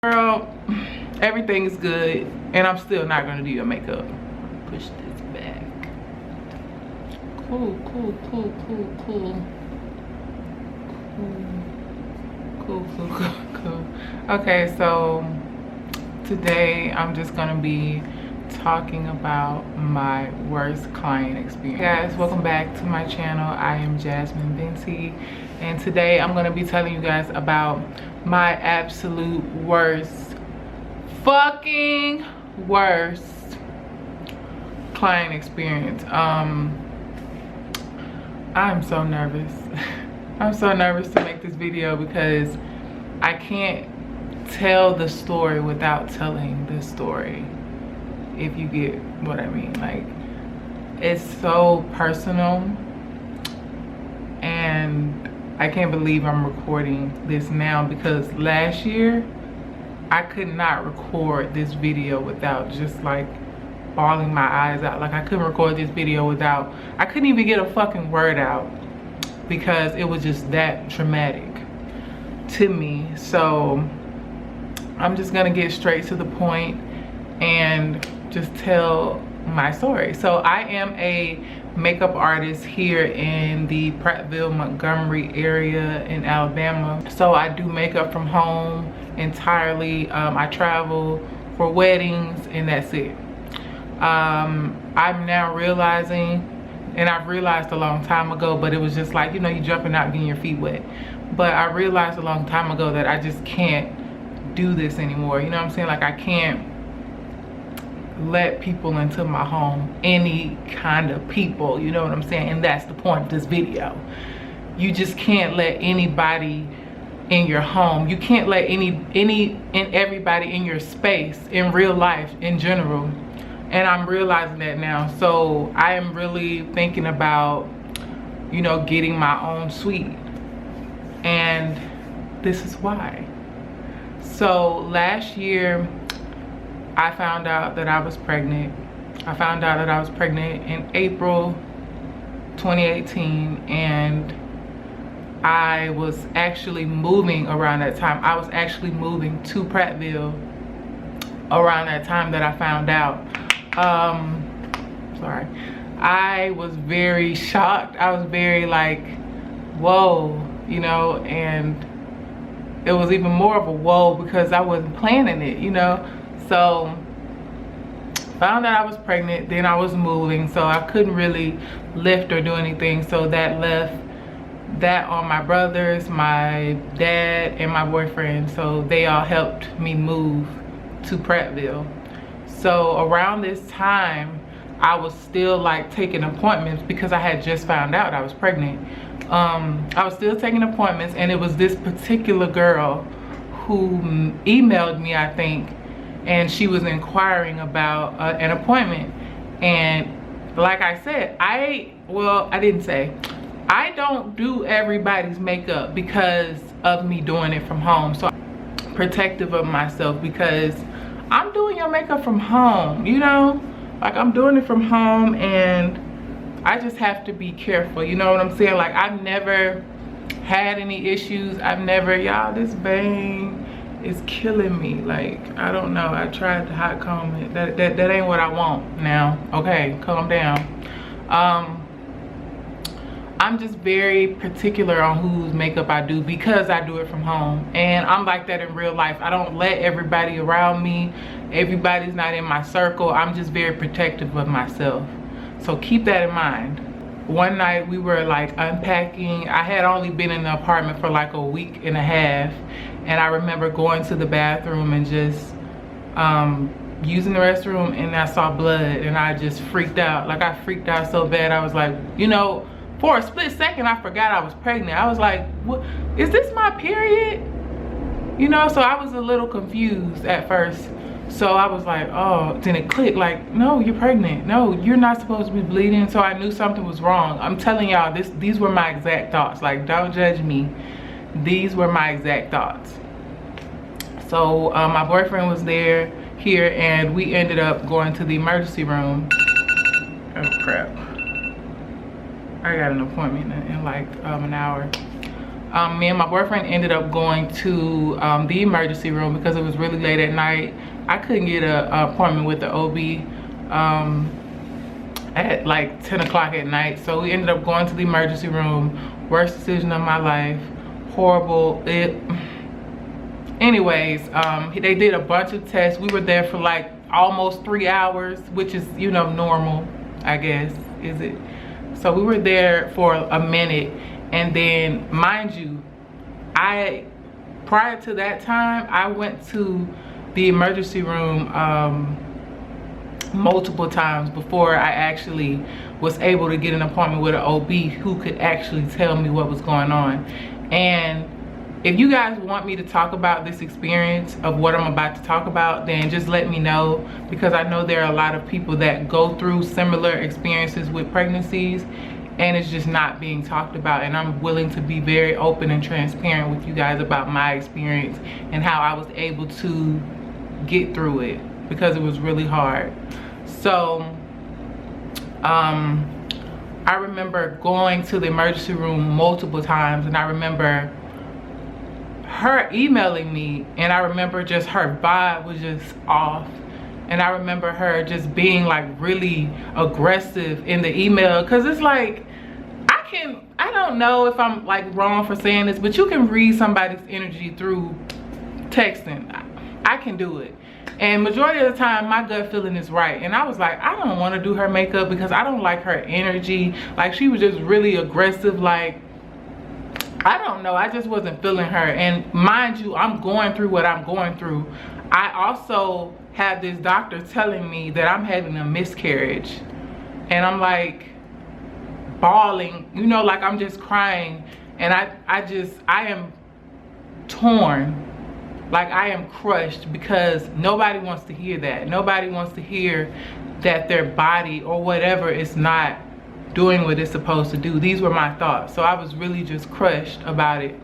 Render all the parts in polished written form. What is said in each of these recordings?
Girl, everything is good, and I'm still not gonna do your makeup. Push this back. Cool. Okay, so today I'm just gonna be talking about my worst client experience. Hey guys, welcome back to my channel. I am Jasmine Venti, and today I'm gonna be telling you guys about my absolute worst, fucking worst client experience. I'm so nervous. I'm so nervous to make this video because I can't tell the story without telling the story, if you get what I mean. Like, it's so personal, and I can't believe I'm recording this now, because last year I could not record this video without just like bawling my eyes out. Like, I couldn't record this video without, I couldn't even get a fucking word out because it was just that traumatic to me. So I'm just gonna get straight to the point and just tell my story. So I am a makeup artist here in the Prattville, Montgomery area in Alabama. So I do makeup from home entirely. I travel for weddings, and that's it. I'm now realizing, and I've realized a long time ago, but it was just like, you know, you jumping out getting your feet wet. But I realized a long time ago that I just can't do this anymore. You know what I'm saying? Like, I can't let people into my home, any kind of people, you know what I'm saying? And that's the point of this video. You just can't let anybody in your home. You can't let any and everybody in your space, in real life in general. And I'm realizing that now. So I am really thinking about, you know, getting my own suite. And this is why. So last year I found out that I was pregnant. I found out that I was pregnant in April 2018, and I was actually moving around that time. I was actually moving to Prattville around that time that I found out. Sorry. I was very shocked. I was very like, whoa, you know, and it was even more of a whoa because I wasn't planning it, you know. So found out I was pregnant, then I was moving, so I couldn't really lift or do anything. So that left that on my brothers, my dad, and my boyfriend. So they all helped me move to Prattville. So around this time, I was still like taking appointments because I had just found out I was pregnant. I was still taking appointments, and it was this particular girl who emailed me, I think, and she was inquiring about an appointment. And like I said, I don't do everybody's makeup because of me doing it from home. So I'm protective of myself because I'm doing your makeup from home, you know? Like, I'm doing it from home, and I just have to be careful, you know what I'm saying? Like, I've never had any issues. I've never, y'all, this bang is killing me. Like, I don't know. I tried to hot comb it. That ain't what I want now. Okay, calm down. I'm just very particular on whose makeup I do because I do it from home. And I'm like that in real life. I don't let everybody around me. Everybody's not in my circle. I'm just very protective of myself. So keep that in mind. One night we were like unpacking. I had only been in the apartment for like a week and a half. And I remember going to the bathroom and just using the restroom, and I saw blood, and I just freaked out. Like, I freaked out so bad. I was like, you know, for a split second I forgot I was pregnant. I was like, what, is this my period? You know, so I was a little confused at first. So I was like, oh, then it clicked, like, no, you're pregnant. No, you're not supposed to be bleeding. So I knew something was wrong. I'm telling y'all, these were my exact thoughts. Like, don't judge me. These were my exact thoughts. So my boyfriend was here, and we ended up going to the emergency room. Oh crap. I got an appointment in like an hour. Me and my boyfriend ended up going to the emergency room because it was really late at night. I couldn't get an appointment with the OB at like 10 o'clock at night. So we ended up going to the emergency room. Worst decision of my life. Horrible. Anyways, they did a bunch of tests. We were there for like almost 3 hours, which is, you know, normal, I guess, is it? So we were there for a minute, and then, mind you, prior to that time, I went to the emergency room multiple times before I actually was able to get an appointment with an OB who could actually tell me what was going on. And if you guys want me to talk about this experience of what I'm about to talk about, then just let me know, because I know there are a lot of people that go through similar experiences with pregnancies and it's just not being talked about. And I'm willing to be very open and transparent with you guys about my experience and how I was able to get through it, because it was really hard. So I remember going to the emergency room multiple times, and I remember her emailing me, and I remember just her vibe was just off. And I remember her just being like really aggressive in the email, because it's like, I don't know if I'm like wrong for saying this, but you can read somebody's energy through texting. I can do it. And majority of the time, my gut feeling is right. And I was like, I don't want to do her makeup because I don't like her energy. Like, she was just really aggressive. Like, I don't know. I just wasn't feeling her. And mind you, I'm going through what I'm going through. I also have this doctor telling me that I'm having a miscarriage. And I'm like bawling, you know, like I'm just crying. And I am torn. Like, I am crushed, because nobody wants to hear that. Nobody wants to hear that their body or whatever is not doing what it's supposed to do. These were my thoughts. So I was really just crushed about it.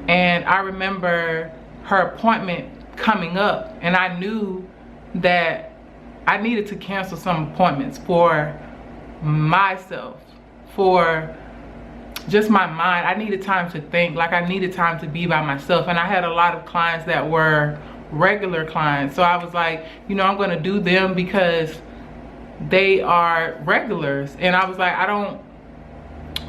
And I remember her appointment coming up, and I knew that I needed to cancel some appointments for myself, for just my mind. I needed time to think. Like, I needed time to be by myself. And I had a lot of clients that were regular clients. So I was like, you know, I'm going to do them because they are regulars. And I was like, I don't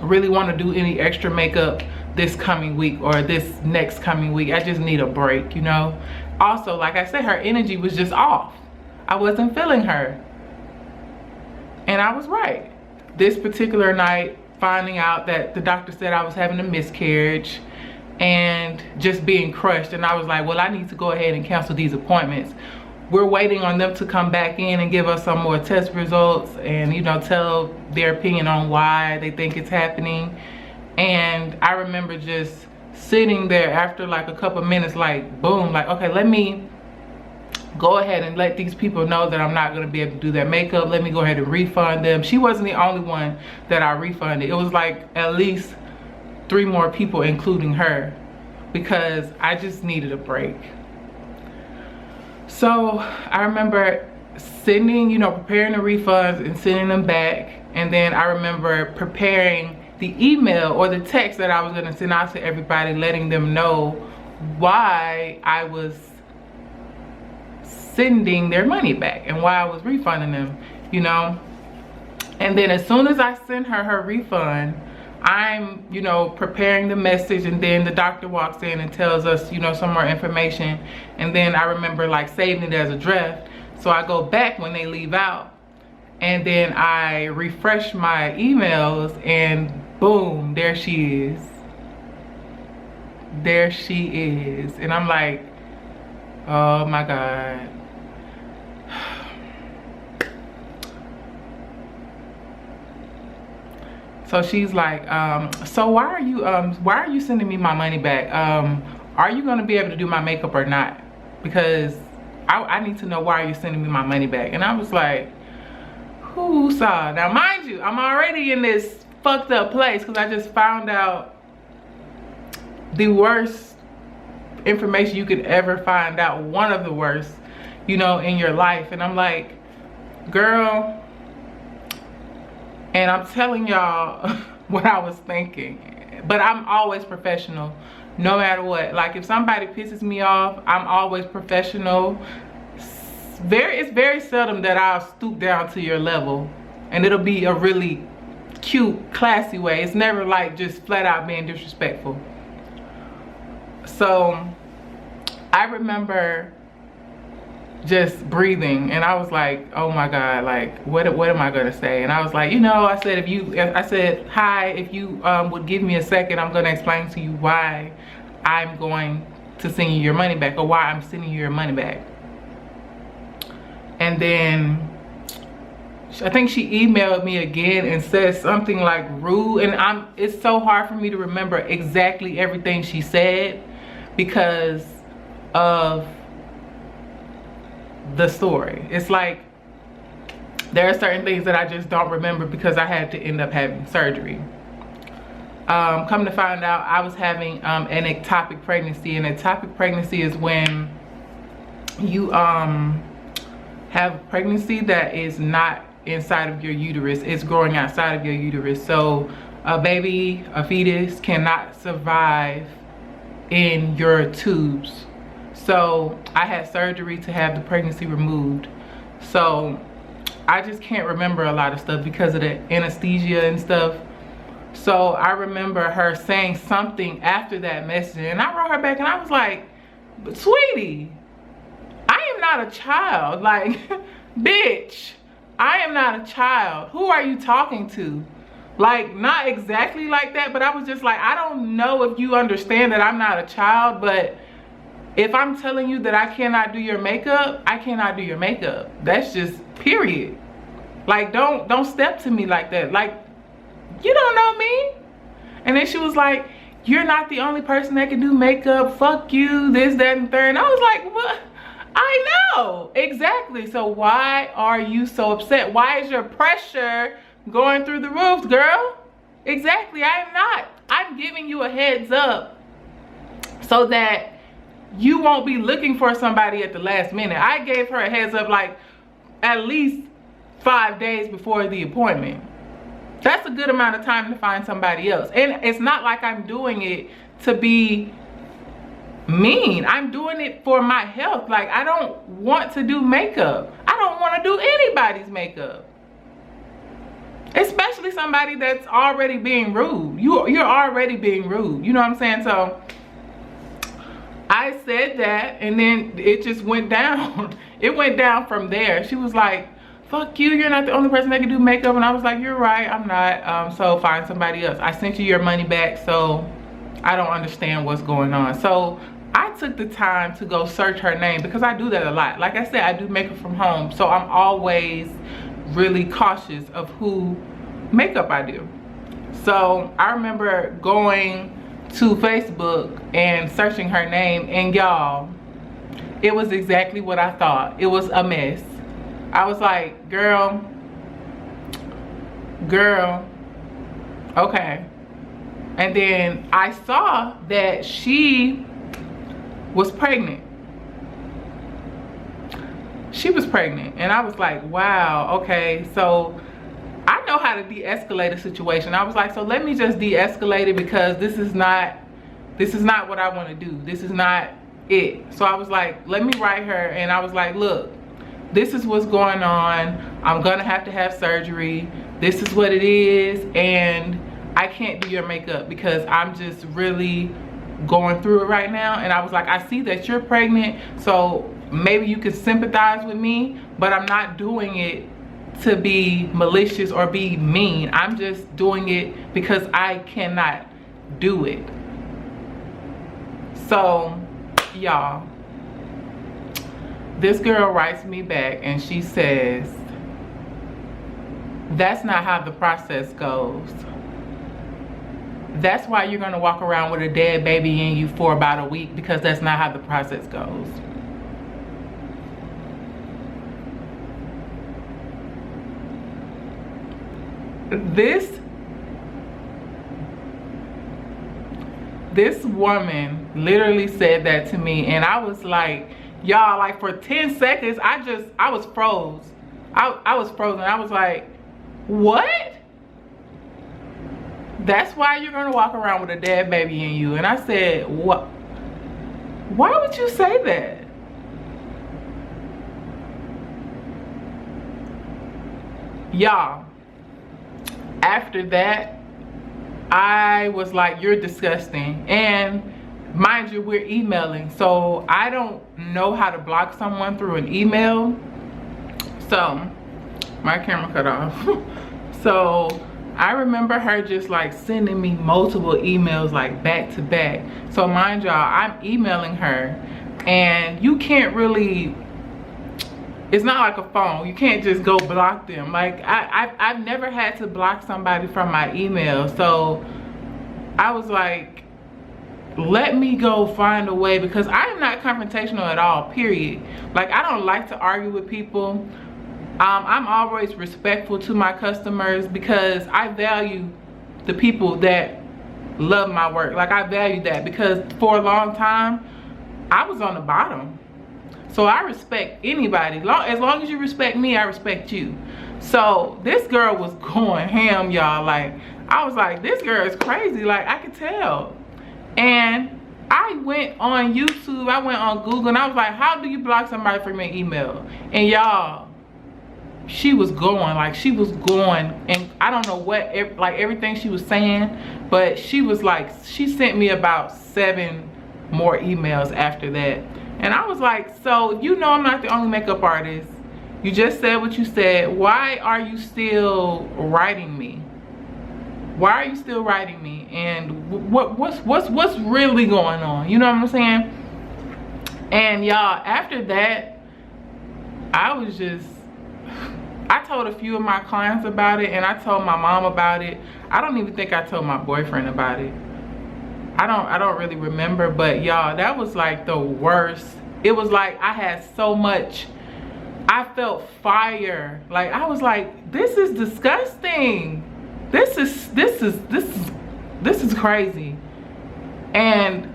really want to do any extra makeup this coming week or this next coming week. I just need a break, you know. Also, like I said, her energy was just off. I wasn't feeling her. And I was right. This particular night, finding out that the doctor said I was having a miscarriage and just being crushed. And I was like, well, I need to go ahead and cancel these appointments. We're waiting on them to come back in and give us some more test results and, you know, tell their opinion on why they think it's happening. And I remember just sitting there after like a couple minutes, like, boom, like, okay, let me go ahead and let these people know that I'm not going to be able to do their makeup. Let me go ahead and refund them. She wasn't the only one that I refunded. It was like at least 3 more people, including her, because I just needed a break. So I remember sending, you know, preparing the refunds and sending them back. And then I remember preparing the email or the text that I was going to send out to everybody, letting them know why I was sending their money back and why I was refunding them, you know. And then as soon as I send her refund, I'm, you know, preparing the message, and then the doctor walks in and tells us, you know, some more information. And then I remember like saving it as a draft. So I go back when they leave out, and then I refresh my emails, and boom, there she is. There she is. And I'm like, oh my God. So she's like, so why are you sending me my money back? Are you gonna be able to do my makeup or not? Because I need to know, why are you sending me my money back? And I was like, who saw? Now mind you, I'm already in this fucked up place because I just found out the worst information you could ever find out, one of the worst, you know, in your life. And I'm like, girl, and I'm telling y'all what I was thinking. but I'm always professional no matter what. Like if somebody pisses me off, I'm always professional. It's very seldom that I'll stoop down to your level, and it'll be a really cute, classy way. It's never like just flat out being disrespectful. So I remember just breathing, and I was like, oh my God, like what am I gonna say? And I was like, you know, I said hi, if you would give me a second, I'm gonna explain to you why I'm going to send you your money back, or why I'm sending you your money back. And then I think she emailed me again and said something like rude, and it's so hard for me to remember exactly everything she said because of the story. It's like there are certain things that I just don't remember because I had to end up having surgery. Come to find out, I was having an ectopic pregnancy, and ectopic pregnancy is when you have a pregnancy that is not inside of your uterus, it's growing outside of your uterus. So a baby, a fetus, cannot survive in your tubes. So I had surgery to have the pregnancy removed. So I just can't remember a lot of stuff because of the anesthesia and stuff. So I remember her saying something after that message, and I wrote her back and I was like, but sweetie, I am not a child. Like, bitch, I am not a child. Who are you talking to? Like, not exactly like that, but I was just like, I don't know if you understand that I'm not a child, but if I'm telling you that I cannot do your makeup, I cannot do your makeup. That's just period. Like, don't step to me like that. Like, you don't know me. And then she was like, you're not the only person that can do makeup. Fuck you, this, that, and third. And I was like, what? I know, exactly. So why are you so upset? Why is your pressure going through the roof, girl? Exactly, I am not. I'm giving you a heads up so that you won't be looking for somebody at the last minute. I gave her a heads up like at least 5 days before the appointment. That's a good amount of time to find somebody else. And it's not like I'm doing it to be mean. I'm doing it for my health. Like, I don't want to do makeup. I don't want to do anybody's makeup, especially somebody that's already being rude. You're already being rude, you know what I'm saying? So I said that, and then it just went down. It went down from there. She was like, fuck you, you're not the only person that can do makeup. And I was like, you're right, I'm not. So find somebody else. I sent you your money back, so I don't understand what's going on. So I took the time to go search her name because I do that a lot. Like I said, I do makeup from home, so I'm always really cautious of who makeup I do. So I remember going to Facebook and searching her name, and y'all, it was exactly what I thought. It was a mess. I was like, girl, okay. And then I saw that she was pregnant. She was pregnant, and I was like, wow, okay. So I know how to de-escalate a situation. I was like, so let me just de-escalate it because this is not what I want to do. This is not it. So I was like, let me write her, and I was like, look, this is what's going on. I'm gonna have to have surgery. This is what it is, and I can't do your makeup because I'm just really going through it right now. And I was like, I see that you're pregnant, so maybe you can sympathize with me, but I'm not doing it to be malicious or be mean. I'm just doing it because I cannot do it. So y'all, this girl writes me back and she says, that's not how the process goes. That's why you're gonna walk around with a dead baby in you for about a week, because that's not how the process goes. This woman literally said that to me, and I was like, y'all, like for 10 seconds, I was froze. I was frozen. I was like, what? that's why you're gonna walk around with a dead baby in you. And I said, what? Why would you say that? Y'all, after that, I was like, you're disgusting. And mind you, we're emailing, so I don't know how to block someone through an email. So my camera cut off. So I remember her just like sending me multiple emails like back to back. So mind y'all, I'm emailing her, and you can't really, it's not like a phone. You can't just go block them. Like I've never had to block somebody from my email. So I was like, let me go find a way, because I am not confrontational at all, period. Like, I don't like to argue with people. I'm always respectful to my customers because I value the people that love my work. Like, I value that, because for a long time I was on the bottom. So I respect anybody. As long as you respect me, I respect you. So this girl was going ham, y'all. Like, I was like, this girl is crazy. Like, I could tell. And I went on YouTube, I went on Google, and I was like, how do you block somebody from an email? And y'all, she was going, like, she was going, and I don't know what, like, everything she was saying, but she was like, she sent me about 7 more emails after that. And I was like, so you know I'm not the only makeup artist. You just said what you said. Why are you still writing me? Why are you still writing me? And what's really going on? You know what I'm saying? And y'all, after that, I told a few of my clients about it, and I told my mom about it. I don't even think I told my boyfriend about it. I don't really remember, but y'all, that was like the worst. It was like I had so much, I felt fire. Like, I was like, this is disgusting. This is crazy. And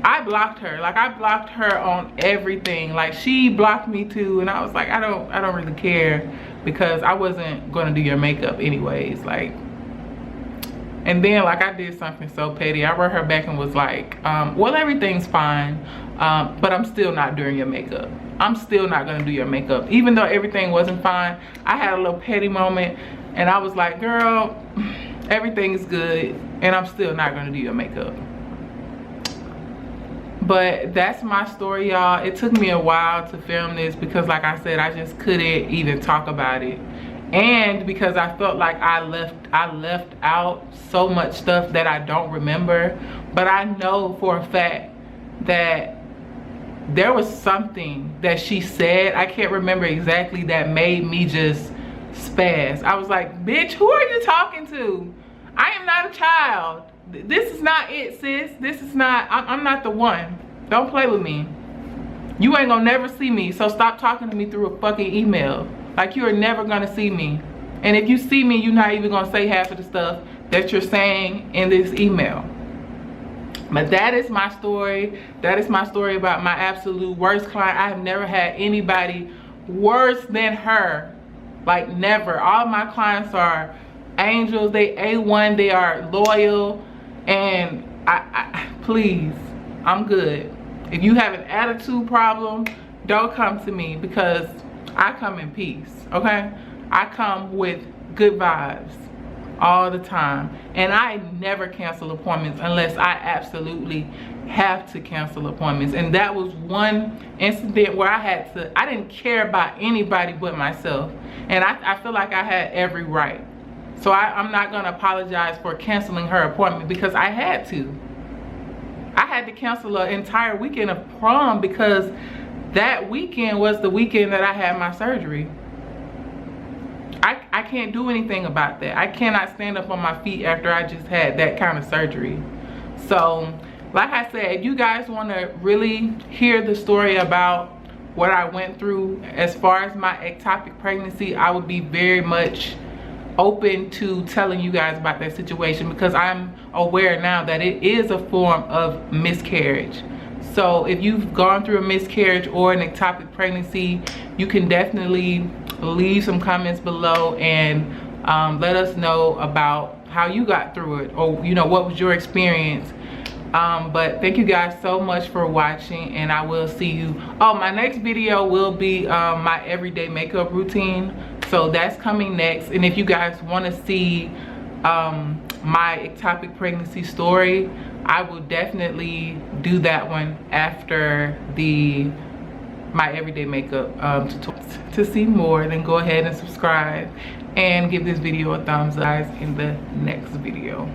I blocked her. Like, I blocked her on everything. Like, she blocked me too, and I was like, I don't really care, because I wasn't gonna do your makeup anyways. Like, and then, like, I did something so petty. I wrote her back and was like, well, everything's fine, but I'm still not doing your makeup. I'm still not gonna do your makeup. Even though everything wasn't fine, I had a little petty moment, and I was like, girl, everything is good, and I'm still not gonna do your makeup. But that's my story, y'all. It took me a while to film this because, like I said, I just couldn't even talk about it. And because I felt like I left out so much stuff that I don't remember. But I know for a fact that there was something that she said, I can't remember exactly, that made me just spaz. I was like, bitch, who are you talking to? I am not a child. This is not it, sis. This is not, I'm not the one. Don't play with me. You ain't gonna never see me, so stop talking to me through a fucking email. Like, you are never gonna see me. And if you see me, you're not even gonna say half of the stuff that you're saying in this email. But that is my story. That is my story about my absolute worst client. I have never had anybody worse than her. Like, never. All my clients are angels. They A1. They are loyal. And please, I'm good. If you have an attitude problem, don't come to me, because I come in peace, okay? I come with good vibes all the time. And I never cancel appointments unless I absolutely have to cancel appointments. And that was one incident where I didn't care about anybody but myself. And I feel like I had every right. So I'm not gonna apologize for canceling her appointment, because I had to. I had to cancel an entire weekend of prom because that weekend was the weekend that I had my surgery. I can't do anything about that. I cannot stand up on my feet after I just had that kind of surgery. So, like I said, if you guys want to really hear the story about what I went through as far as my ectopic pregnancy, I would be very much open to telling you guys about that situation, because I'm aware now that it is a form of miscarriage. So if you've gone through a miscarriage or an ectopic pregnancy, you can definitely leave some comments below and let us know about how you got through it, or you know, what was your experience. But thank you guys so much for watching, and I will see you. Oh, my next video will be my everyday makeup routine, so that's coming next. And if you guys want to see my ectopic pregnancy story, I will definitely do that one after my everyday makeup tutorials. To see more, then go ahead and subscribe and give this video a thumbs up in the next video.